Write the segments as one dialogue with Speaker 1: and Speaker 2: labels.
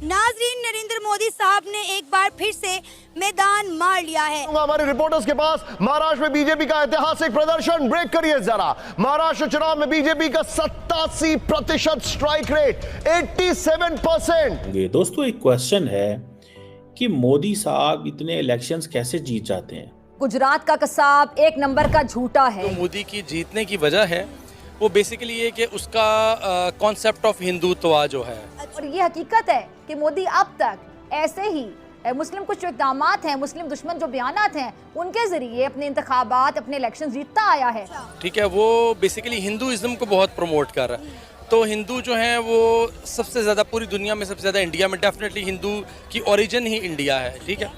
Speaker 1: नाजरीन, नरेंद्र मोदी साहब ने एक बार फिर से मैदान मार लिया है।
Speaker 2: हमारे रिपोर्टर्स के पास महाराष्ट्र में बीजेपी का ऐतिहासिक प्रदर्शन ब्रेक करिए जरा। महाराष्ट्र चुनाव में बीजेपी का 87% स्ट्राइक रेट, 87%।
Speaker 3: ये दोस्तों एक क्वेश्चन है कि मोदी साहब इतने इलेक्शंस कैसे जीत जाते हैं।
Speaker 4: गुजरात का कसाब एक नंबर का झूठा है।
Speaker 5: तो मोदी की जीतने की वजह है वो बेसिकली ये कि उसका कॉन्सेप्ट ऑफ हिंदुत्व जो है,
Speaker 4: और ये हकीकत है कि मोदी अब तक ऐसे ही मुस्लिम कुछ जो इक़दामात हैं, मुस्लिम दुश्मन जो बयानात हैं, उनके जरिए अपने इंतखाबात, अपने इलेक्शन जीतता आया है।
Speaker 5: ठीक है, वो बेसिकली हिंदुइज्म को बहुत प्रमोट कर रहा है। तो हिंदू जो हैं वो सबसे ज़्यादा पूरी दुनिया में, सबसे ज़्यादा इंडिया में डेफिनेटली हिंदू की ओरिजिन ही इंडिया है। ठीक है,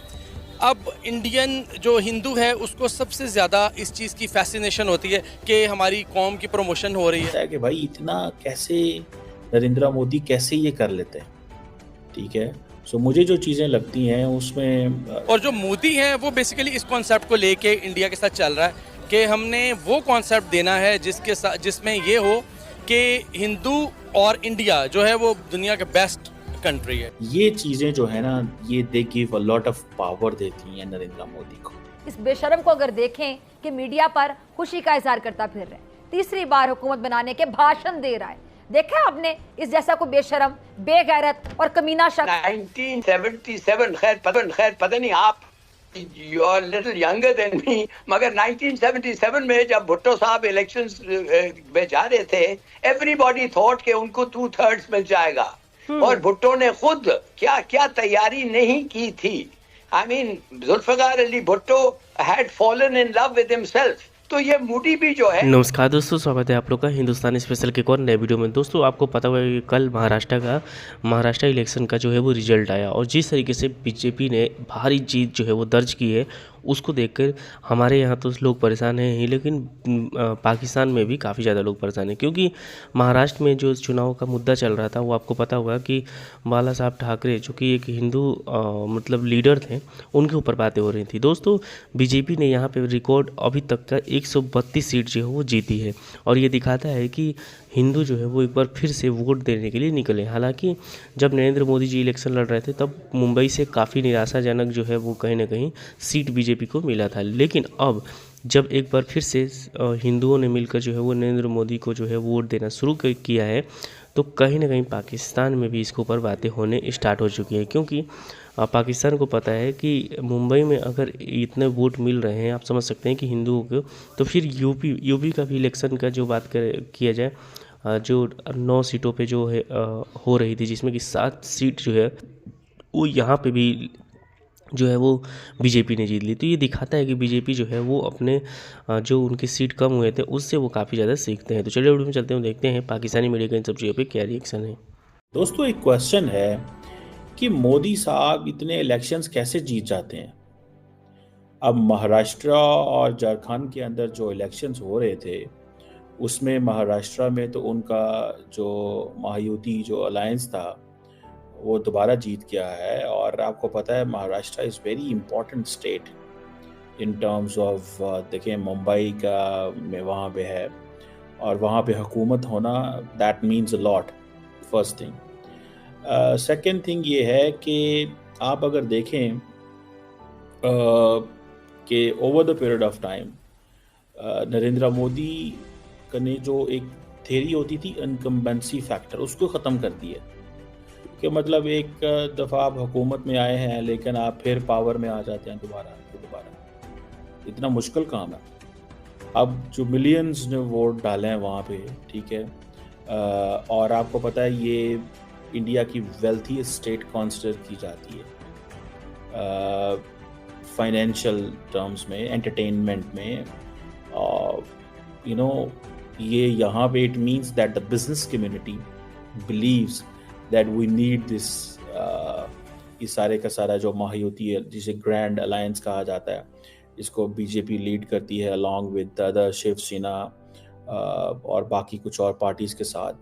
Speaker 5: अब इंडियन जो हिंदू है उसको सबसे ज़्यादा इस चीज़ की फैसिनेशन होती है कि हमारी कौम की प्रमोशन हो रही है
Speaker 3: कि भाई इतना कैसे नरेंद्र मोदी कैसे ये कर लेते हैं। ठीक है, सो मुझे जो चीज़ें लगती हैं उसमें,
Speaker 5: और जो मोदी है वो बेसिकली इस कॉन्सेप्ट को लेके इंडिया के साथ चल रहा है कि हमने वो कॉन्सेप्ट देना है जिसके साथ, जिसमें ये हो कि हिंदू और इंडिया जो है वो दुनिया के बेस्ट कंट्री है।
Speaker 3: ये चीज़ें जो है ना, ये they give a lot of power देती हैं नरेंद्र मोदी को।
Speaker 4: इस बेशरम को अगर देखें कि मीडिया पर खुशी का इजहार करता फिर रहे, तीसरी बार हुकूमत बनाने के भाषण दे रहा है। देखा आपने इस जैसा को बेशरम, बेगैरत और कमीना शख्स।
Speaker 6: 1977, खैर पता नहीं, आप you are little younger than me, मगर 1977 में जब भुट्टो साहब इलेक्शंस में जा रहे थे, एवरीबॉडी थॉट कि उनको 2/3 मिल जाएगा। और भुट्टो ने खुद क्या क्या तैयारी नहीं की थी। I mean, Zulfikar Ali Bhutto had fallen in love with himself. तो ये मोदी भी जो है।
Speaker 7: नमस्कार दोस्तों, स्वागत है आप लोग का हिंदुस्तानी स्पेशल के एक और नए वीडियो में। दोस्तों आपको पता होगा कि कल महाराष्ट्र इलेक्शन का जो है वो रिजल्ट आया, और जिस तरीके से बीजेपी ने भारी जीत जो है वो दर्ज की है, उसको देखकर हमारे यहाँ तो लोग परेशान हैं ही, लेकिन पाकिस्तान में भी काफ़ी ज़्यादा लोग परेशान हैं। क्योंकि महाराष्ट्र में जो चुनाव का मुद्दा चल रहा था वो आपको पता होगा कि बाला साहब ठाकरे जो कि एक हिंदू मतलब लीडर थे, उनके ऊपर बातें हो रही थी। दोस्तों बीजेपी ने यहाँ पे रिकॉर्ड अभी तक का 132 सीट जो है वो जीती है, और ये दिखाता है कि हिंदू जो है वो एक बार फिर से वोट देने के लिए निकले। हालांकि जब नरेंद्र मोदी जी इलेक्शन लड़ रहे थे तब मुंबई से काफ़ी निराशाजनक जो है वो कहीं ना कहीं सीट बीजेपी को मिला था, लेकिन अब जब एक बार फिर से हिंदुओं ने मिलकर जो है वो नरेंद्र मोदी को जो है वोट देना शुरू किया है, तो कहीं ना कहीं पाकिस्तान में भी इसके ऊपर बातें होने स्टार्ट हो चुकी हैं। क्योंकि पाकिस्तान को पता है कि मुंबई में अगर इतने वोट मिल रहे हैं, आप समझ सकते हैं कि हिंदुओं को, तो फिर यूपी का भी इलेक्शन का जो बात किया जाए, जो 9 सीटों पे जो है हो रही थी, जिसमें कि 7 सीट जो है वो यहाँ पे भी जो है वो बीजेपी ने जीत ली। तो ये दिखाता है कि बीजेपी जो है वो अपने जो उनके सीट कम हुए थे उससे वो काफ़ी ज़्यादा सीखते हैं। तो चलिए वीडियो में चलते हैं, देखते हैं पाकिस्तानी मीडिया का इन सब चीज़ों पे क्या रिएक्शन है।
Speaker 3: दोस्तों एक क्वेश्चन है कि मोदी साहब इतने इलेक्शंस कैसे जीत जाते हैं। अब महाराष्ट्र और झारखंड के अंदर जो इलेक्शंस हो रहे थे उसमें महाराष्ट्र में तो उनका जो महायुति जो अलायंस था वो दोबारा जीत गया है। और आपको पता है Maharashtra is very important state in terms of, देखिए मुंबई का में वहाँ पे है, और वहाँ पे हुकूमत होना that means a lot, first thing. Second thing ये है कि आप अगर देखें कि over the period of time Narendra Modi ने जो एक थेरी होती थी इनकम्बेंसी फैक्टर, उसको ख़त्म कर दिया। कि मतलब एक दफ़ा आप हुकूमत में आए हैं लेकिन आप फिर पावर में आ जाते हैं दोबारा, इतना मुश्किल काम है। अब जो मिलियंस ने वोट डाले हैं वहाँ पे, ठीक है, और आपको पता है ये इंडिया की वेल्थी स्टेट कंसिडर की जाती है फाइनेंशियल टर्म्स में, एंटरटेनमेंट में, यू नो ये यहाँ पे it means that the business community believes that we need this, ये सारे का सारा जो महायुति है जिसे ग्रैंड अलायंस कहा जाता है, इसको बीजेपी लीड करती है अलॉन्ग विद अदर शिवसेना और बाकी कुछ और पार्टीज़ के साथ,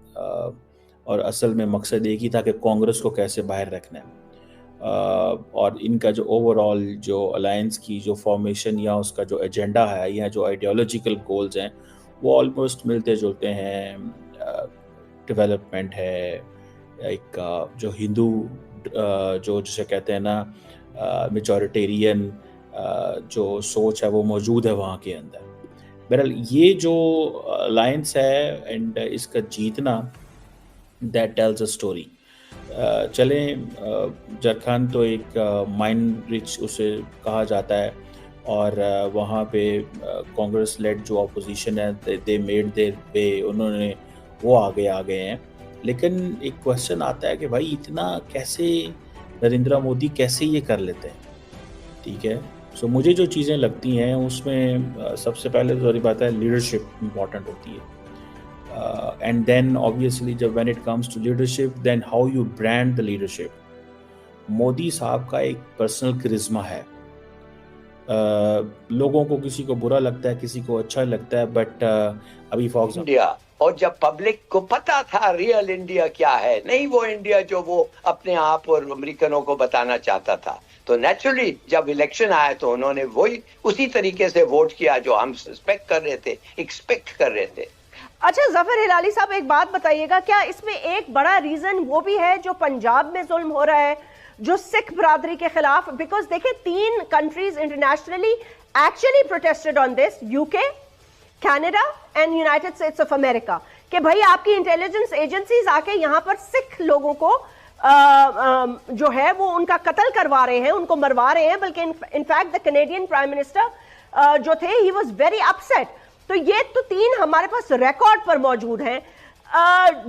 Speaker 3: और असल में मकसद एक ही था कि कांग्रेस को कैसे बाहर रखना है। और इनका जो ओवरऑल जो अलायंस की जो फॉर्मेशन या उसका जो एजेंडा है या जो आइडियोलॉजिकल गोल्स हैं वो ऑलमोस्ट मिलते जुलते हैं। डेवलपमेंट है, एक जो हिंदू जो जिसे कहते हैं ना मेजॉरिटेरियन जो सोच है वो मौजूद है वहाँ के अंदर। बहरहाल ये जो अलायंस है एंड इसका जीतना, दैट टेल्स अ स्टोरी। चलें, झारखंड तो एक माइन रिच उसे कहा जाता है, और वहाँ पे कांग्रेस लेड जो अपोजिशन है दे मेड देयर वे, उन्होंने वो आ गए हैं। लेकिन एक क्वेश्चन आता है कि भाई इतना कैसे नरेंद्र मोदी कैसे ये कर लेते हैं, ठीक है। सो मुझे जो चीज़ें लगती हैं उसमें सबसे पहले तो सारी बात है लीडरशिप इम्पॉर्टेंट होती है, एंड देन ऑब्वियसली जब when it comes to leadership then how you brand the leadership. Modi साहब का एक पर्सनल करिश्मा है, लोगों को किसी को बुरा लगता है, किसी को अच्छा लगता है, बट अभी फॉर एग्जाम्पल
Speaker 6: इंडिया, और जब पब्लिक को पता था रियल इंडिया क्या है, नहीं वो इंडिया जो वो अपने आप और अमेरिकनों को बताना चाहता था, तो नेचुरली जब इलेक्शन आया तो उन्होंने वही उसी तरीके से वोट किया जो हम एक्सपेक्ट कर रहे थे।
Speaker 8: अच्छा जफर हिलाली साहब, एक बात बताइएगा, क्या इसमें एक बड़ा रीजन वो भी है जो पंजाब में जुल्म हो रहा है, जो सिख बरादरी के खिलाफ? बिकॉज देखिए 3 countries internationally actually protested on this, UK, Canada and United States of America, कि भाई आपकी इंटेलिजेंस एजेंसीज आके यहाँ पर सिख लोगों को जो है वो उनका कत्ल करवा रहे हैं, उनको मरवा रहे हैं। बल्कि in fact the Canadian prime minister जो थे, ही वाज वेरी अपसेट। तो ये तो 3 हमारे पास रिकॉर्ड पर मौजूद हैं।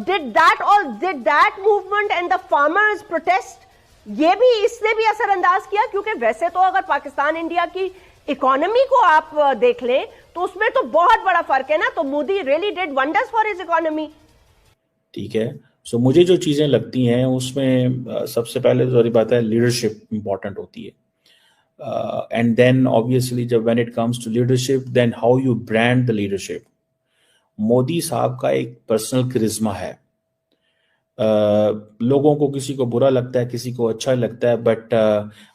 Speaker 8: Did that movement and the farmers protest, ये भी इसने भी असरअंदाज किया? क्योंकि वैसे तो अगर पाकिस्तान इंडिया की इकोनॉमी को आप देख लें तो उसमें तो बहुत बड़ा फर्क है ना। तो Modi really did wonders for his economy.
Speaker 3: ठीक है, सो मुझे जो चीज़ें लगती हैं उसमें सबसे पहले तो सारी बात है लीडरशिप इम्पॉर्टेंट होती है, एंड देन ऑब्वियसली जब when it comes to leadership then how you brand the leadership. Modi साहब का एक पर्सनल करिश्मा है, लोगों को किसी को बुरा लगता है, किसी को अच्छा लगता है, बट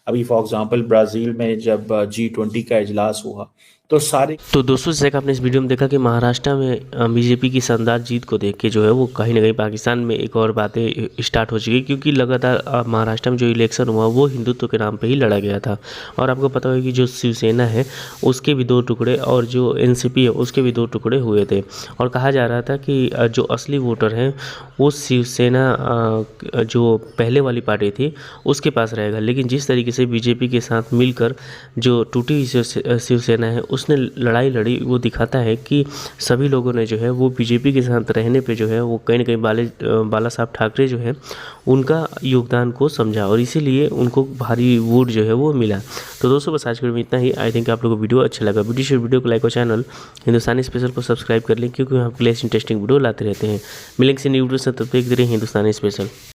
Speaker 3: अभी फॉर एग्जांपल ब्राज़ील में जब G20 का इजलास हुआ तो सारे
Speaker 7: तो दोस्तों, जैसे कि आपने इस वीडियो में देखा कि महाराष्ट्र में बीजेपी की शानदार जीत को देख के जो है वो कहीं ना कहीं पाकिस्तान में एक और बातें स्टार्ट हो चुकी, क्योंकि लगातार महाराष्ट्र में जो इलेक्शन हुआ वो हिंदुत्व के नाम पे ही लड़ा गया था। और आपको पता होगा कि जो शिवसेना है उसके भी 2 टुकड़े और जो एनसीपी है उसके भी 2 टुकड़े हुए थे, और कहा जा रहा था कि जो असली वोटर हैं वो शिवसेना जो पहले वाली पार्टी थी उसके पास रहेगा। लेकिन जिस तरीके से बीजेपी के साथ मिलकर जो टूटी हुई शिवसेना है उसने लड़ाई लड़ी, वो दिखाता है कि सभी लोगों ने जो है वो बीजेपी के साथ रहने पे जो है वो कहीं ना कहीं बाला साहब ठाकरे जो है उनका योगदान को समझा, और इसीलिए उनको भारी वोट जो है वो मिला। तो दोस्तों बस आज के वीडियो में इतना ही। आई थिंक आप लोगों को वीडियो अच्छा लगा। वीडियो को लाइक और चैनल हिंदुस्तानी स्पेशल को सब्सक्राइब कर लें, क्योंकि हम प्लेस इंटरेस्टिंग वीडियो लाते रहते हैं। मिलेंगे से न्यू वीडियो से, तब तक के लिए हिंदुस्तानी स्पेशल।